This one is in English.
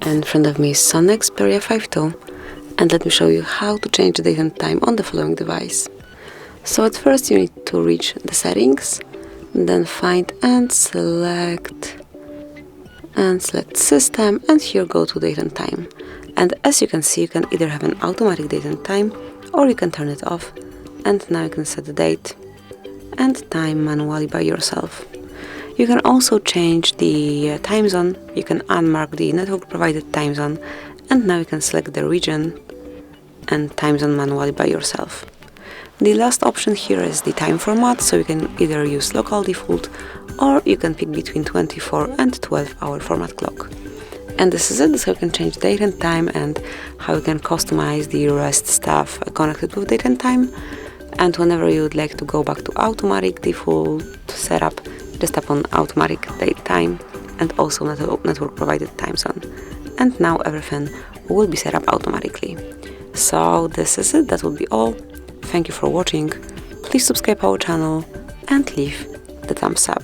In front of me is SONY Xperia 5.2, and let me show you how to change the date and time on the following device. So at first you need to reach the settings, then find and select system, and here go to date and time. And as you can see, you can either have an automatic date and time or you can turn it off, and now you can set the date and time manually by yourself. You can also change the time zone. You can unmark the network provided time zone, and now you can select the region and time zone manually by yourself. The last option here is the time format, so you can either use local default or you can pick between 24 and 12-hour format clock. And this is it. This is how you can change date and time and how you can customize the rest stuff connected with date and time. And whenever you would like to go back to automatic default setup, just tap on automatic date time and also network provided time zone. And now everything will be set up automatically. So this is it. That will be all. Thank you for watching. Please subscribe our channel and leave the thumbs up.